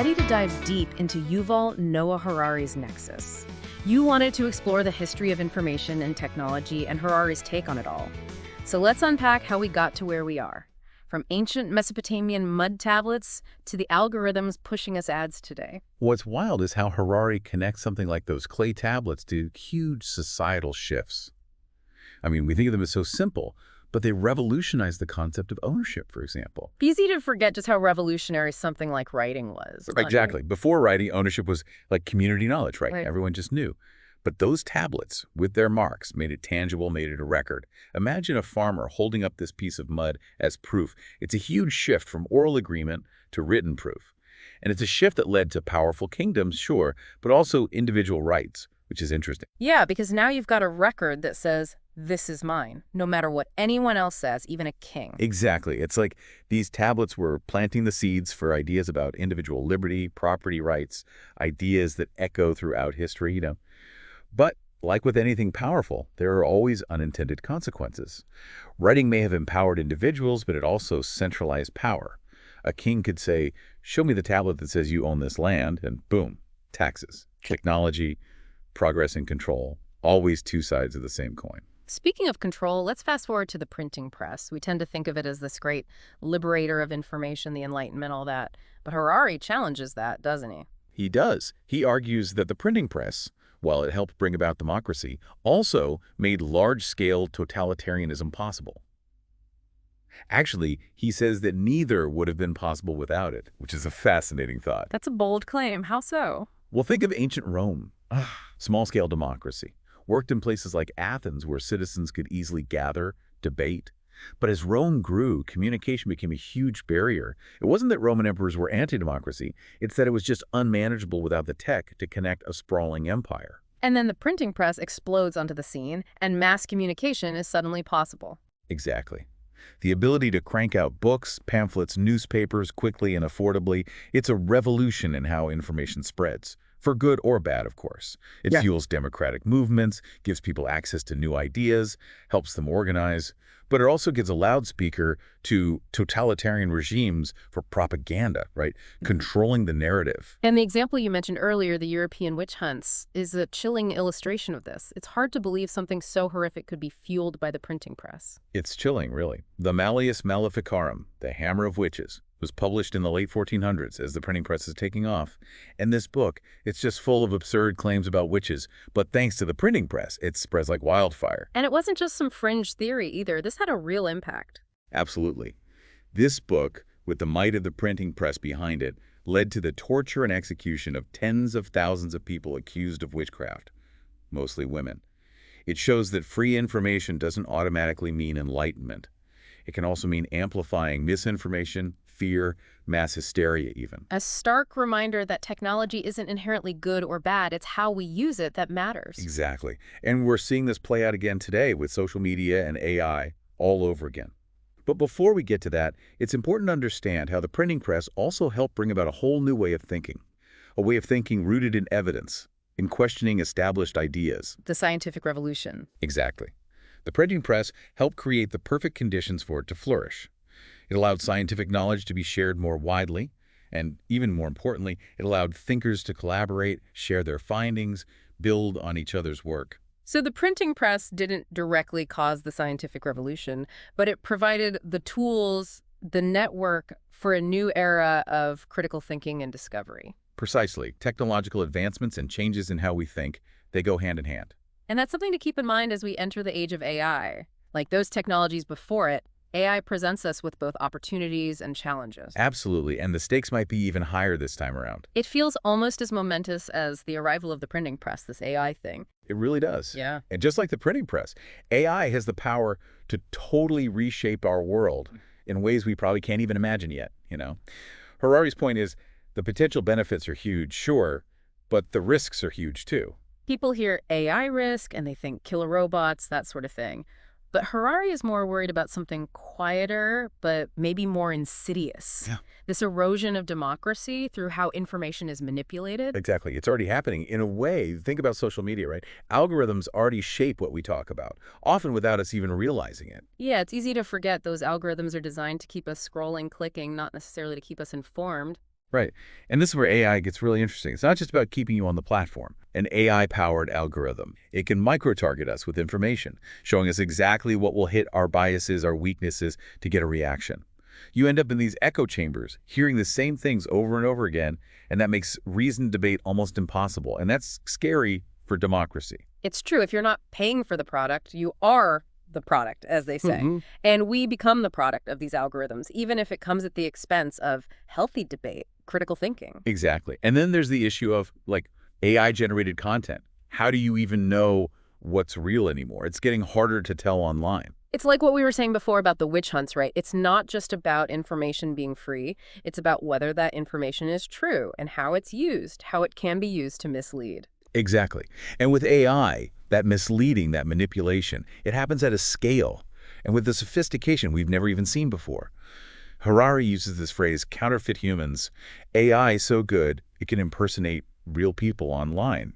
ready to dive deep into Yuval Noah Harari's Nexus. You wanted to explore the history of information and technology and Harari's take on it all. So let's unpack how we got to where we are, from ancient Mesopotamian mud tablets to the algorithms pushing us ads today. What's wild is how Harari connects something like those clay tablets to huge societal shifts. I mean, we think of them as so simple, but they revolutionized the concept of ownership, for example. Easy to forget just how revolutionary something like writing was. Exactly. Before writing, ownership was like community knowledge, right? Right. Everyone just knew. But those tablets, with their marks, made it tangible, made it a record. Imagine a farmer holding up this piece of mud as proof. It's a huge shift from oral agreement to written proof. And it's a shift that led to powerful kingdoms, sure, but also individual rights, which is interesting. Yeah, because now you've got a record that says, this is mine, no matter what anyone else says, even a king. Exactly. It's like these tablets were planting the seeds for ideas about individual liberty, property rights, ideas that echo throughout history, But like with anything powerful, there are always unintended consequences. Writing may have empowered individuals, but it also centralized power. A king could say, show me the tablet that says you own this land, and boom, taxes. Technology, progress and control, always two sides of the same coin. Speaking of control, let's fast forward to the printing press. We tend to think of it as this great liberator of information, the Enlightenment, all that. But Harari challenges that, doesn't he? He does. He argues that the printing press, while it helped bring about democracy, also made large-scale totalitarianism possible. Actually, he says that neither would have been possible without it, which is a fascinating thought. That's a bold claim. How so? Well, think of ancient Rome. Small-scale democracy. Worked in places like Athens where citizens could easily gather, debate. But as Rome grew, communication became a huge barrier. It wasn't that Roman emperors were anti-democracy. It's that it was just unmanageable without the tech to connect a sprawling empire. And then the printing press explodes onto the scene, and mass communication is suddenly possible. Exactly. The ability to crank out books, pamphlets, newspapers quickly and affordably, it's a revolution in how information spreads. For good or bad, of course. It fuels democratic movements, gives people access to new ideas, helps them organize, but it also gives a loudspeaker to totalitarian regimes for propaganda, right? Controlling the narrative. And the example you mentioned earlier, the European witch hunts, is a chilling illustration of this. It's hard to believe something so horrific could be fueled by the printing press. It's chilling, really. The Malleus Maleficarum, the Hammer of Witches, was published in the late 1400s as the printing press is taking off. And this book, it's just full of absurd claims about witches, but thanks to the printing press, it spreads like wildfire. And it wasn't just some fringe theory either. This had a real impact. Absolutely. This book, with the might of the printing press behind it, led to the torture and execution of tens of thousands of people accused of witchcraft, mostly women. It shows that free information doesn't automatically mean enlightenment. It can also mean amplifying misinformation, fear, mass hysteria even. A stark reminder that technology isn't inherently good or bad. It's how we use it that matters. Exactly. And we're seeing this play out again today with social media and AI all over again. But before we get to that, it's important to understand how the printing press also helped bring about a whole new way of thinking. A way of thinking rooted in evidence, in questioning established ideas. The scientific revolution. Exactly. The printing press helped create the perfect conditions for it to flourish. It allowed scientific knowledge to be shared more widely, and even more importantly, it allowed thinkers to collaborate, share their findings, build on each other's work. So the printing press didn't directly cause the scientific revolution, but it provided the tools, the network for a new era of critical thinking and discovery. Precisely. Technological advancements and changes in how we think, they go hand in hand. And that's something to keep in mind as we enter the age of AI. Like those technologies before it, AI presents us with both opportunities and challenges. Absolutely, and the stakes might be even higher this time around. It feels almost as momentous as the arrival of the printing press, this AI thing. It really does. Yeah. And just like the printing press, AI has the power to totally reshape our world in ways we probably can't even imagine yet, Harari's point is the potential benefits are huge, sure, but the risks are huge too. People hear AI risk and they think killer robots, that sort of thing. But Harari is more worried about something quieter, but maybe more insidious. Yeah. This erosion of democracy through how information is manipulated. Exactly. It's already happening. In a way, think about social media, right? Algorithms already shape what we talk about, often without us even realizing it. Yeah, it's easy to forget those algorithms are designed to keep us scrolling, clicking, not necessarily to keep us informed. Right. And this is where AI gets really interesting. It's not just about keeping you on the platform. An AI-powered algorithm, it can micro-target us with information, showing us exactly what will hit our biases, our weaknesses to get a reaction. You end up in these echo chambers, hearing the same things over and over again, and that makes reasoned debate almost impossible. And that's scary for democracy. It's true. If you're not paying for the product, you are the product, as they say. Hmm. And we become the product of these algorithms, even if it comes at the expense of healthy debate, critical thinking. Exactly. And then there's the issue of, like, AI-generated content. How do you even know what's real anymore? It's getting harder to tell online. It's like what we were saying before about the witch hunts, right? It's not just about information being free. It's about whether that information is true and how it's used, how it can be used to mislead. Exactly. And with AI, that misleading, that manipulation, it happens at a scale and with the sophistication we've never even seen before. Harari uses this phrase, counterfeit humans. AI is so good, it can impersonate real people online,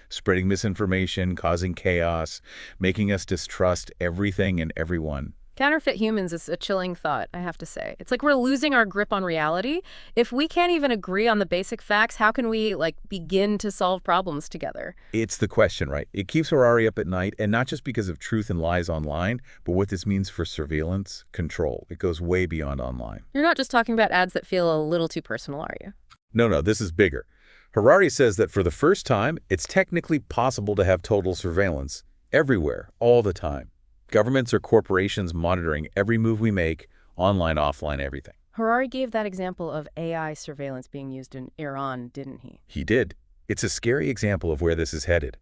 spreading misinformation, causing chaos, making us distrust everything and everyone. Counterfeit humans is a chilling thought, I have to say. It's like we're losing our grip on reality. If we can't even agree on the basic facts, how can we, begin to solve problems together? It's the question, right? It keeps Harari up at night, and not just because of truth and lies online, but what this means for surveillance, control. It goes way beyond online. You're not just talking about ads that feel a little too personal, are you? No, this is bigger. Harari says that for the first time, it's technically possible to have total surveillance everywhere, all the time. Governments or corporations monitoring every move we make, online, offline, everything. Harari gave that example of AI surveillance being used in Iran, didn't he? He did. It's a scary example of where this is headed.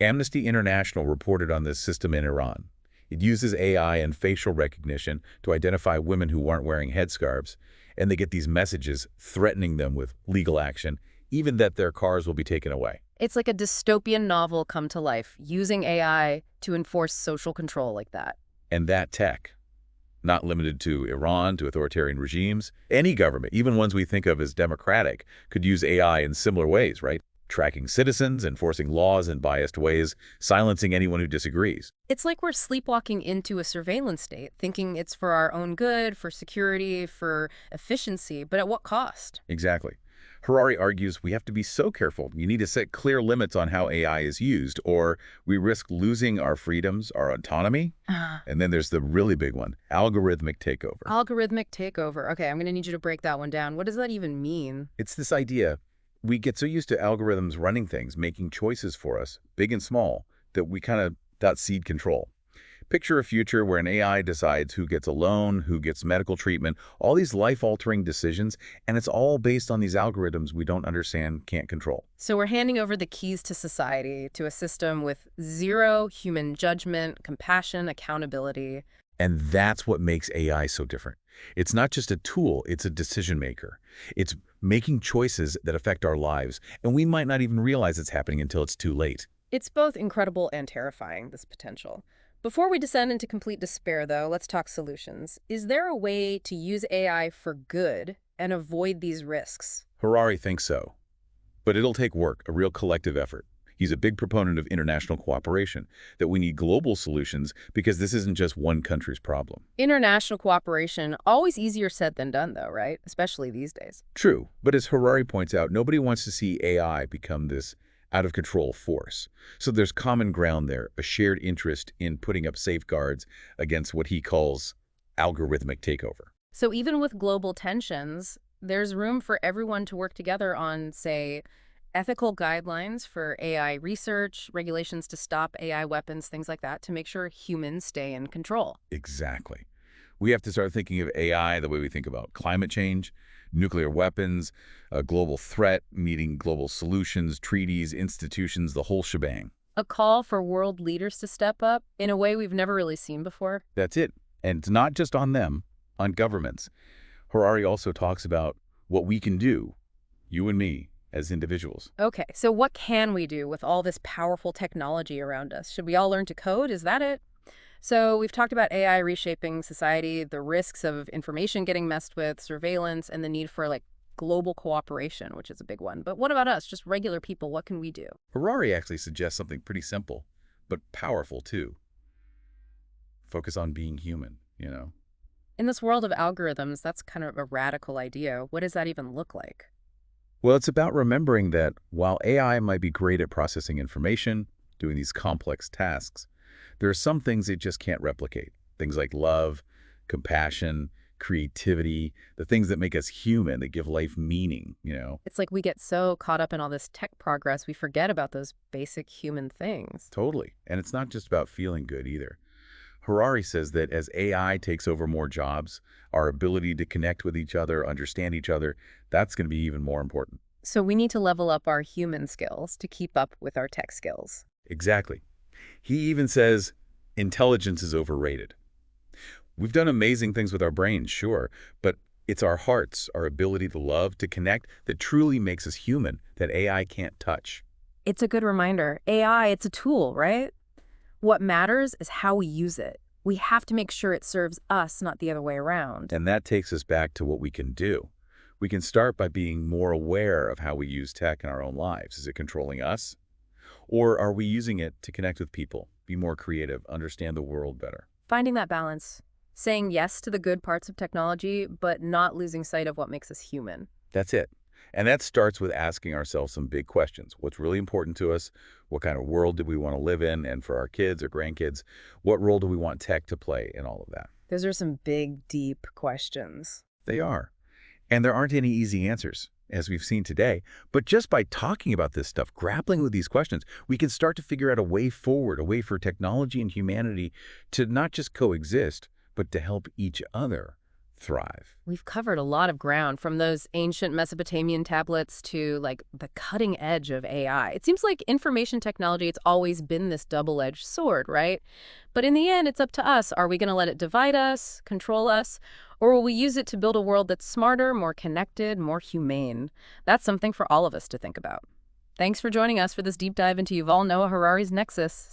Amnesty International reported on this system in Iran. It uses AI and facial recognition to identify women who aren't wearing headscarves, and they get these messages threatening them with legal action, even that their cars will be taken away. It's like a dystopian novel come to life, using AI to enforce social control like that. And that tech, not limited to Iran, to authoritarian regimes, any government, even ones we think of as democratic, could use AI in similar ways, right? Tracking citizens, enforcing laws in biased ways, silencing anyone who disagrees. It's like we're sleepwalking into a surveillance state, thinking it's for our own good, for security, for efficiency, but at what cost? Exactly. Harari argues we have to be so careful. You need to set clear limits on how AI is used, or we risk losing our freedoms, our autonomy. And then there's the really big one, algorithmic takeover. Algorithmic takeover. Okay, I'm going to need you to break that one down. What does that even mean? It's this idea we get so used to algorithms running things, making choices for us, big and small, that we kind of cede control. Picture a future where an AI decides who gets a loan, who gets medical treatment, all these life-altering decisions, and it's all based on these algorithms we don't understand, can't control. So we're handing over the keys to society, to a system with zero human judgment, compassion, accountability. And that's what makes AI so different. It's not just a tool, it's a decision maker. It's making choices that affect our lives, and we might not even realize it's happening until it's too late. It's both incredible and terrifying, this potential. Before we descend into complete despair, though, let's talk solutions. Is there a way to use AI for good and avoid these risks? Harari thinks so. But it'll take work, a real collective effort. He's a big proponent of international cooperation, that we need global solutions because this isn't just one country's problem. International cooperation, always easier said than done, though, right? Especially these days. True, but as Harari points out, nobody wants to see AI become this out-of-control force. So there's common ground there, a shared interest in putting up safeguards against what he calls algorithmic takeover. So even with global tensions, there's room for everyone to work together on, say, ethical guidelines for AI research, regulations to stop AI weapons, things like that, to make sure humans stay in control. Exactly. We have to start thinking of AI the way we think about climate change, nuclear weapons, a global threat, needing global solutions, treaties, institutions, the whole shebang. A call for world leaders to step up in a way we've never really seen before. That's it. And it's not just on them, on governments. Harari also talks about what we can do, you and me, as individuals. Okay, so what can we do with all this powerful technology around us? Should we all learn to code? Is that it? So we've talked about AI reshaping society, the risks of information getting messed with, surveillance, and the need for global cooperation, which is a big one. But what about us, just regular people? What can we do? Harari actually suggests something pretty simple, but powerful too. Focus on being human, In this world of algorithms, that's kind of a radical idea. What does that even look like? Well, it's about remembering that while AI might be great at processing information, doing these complex tasks, there are some things it just can't replicate. Things like love, compassion, creativity, the things that make us human, that give life meaning. It's like we get so caught up in all this tech progress, we forget about those basic human things. Totally. And it's not just about feeling good either. Harari says that as AI takes over more jobs, our ability to connect with each other, understand each other, that's going to be even more important. So we need to level up our human skills to keep up with our tech skills. Exactly. He even says intelligence is overrated. We've done amazing things with our brains, sure, but it's our hearts, our ability to love, to connect, that truly makes us human, that AI can't touch. It's a good reminder. AI, it's a tool, right? What matters is how we use it. We have to make sure it serves us, not the other way around. And that takes us back to what we can do. We can start by being more aware of how we use tech in our own lives. Is it controlling us? Or are we using it to connect with people, be more creative, understand the world better? Finding that balance, saying yes to the good parts of technology, but not losing sight of what makes us human. That's it. And that starts with asking ourselves some big questions. What's really important to us? What kind of world do we want to live in? And for our kids or grandkids, what role do we want tech to play in all of that? Those are some big, deep questions. They are. And there aren't any easy answers, as we've seen today. But just by talking about this stuff, grappling with these questions, we can start to figure out a way forward, a way for technology and humanity to not just coexist, but to help each other thrive. We've covered a lot of ground, from those ancient Mesopotamian tablets to like the cutting edge of AI. It seems like information technology, it's always been this double-edged sword, right? But in the end, it's up to us. Are we going to let it divide us, control us, or will we use it to build a world that's smarter, more connected, more humane? That's something for all of us to think about. Thanks for joining us for this deep dive into Yuval Noah Harari's Nexus.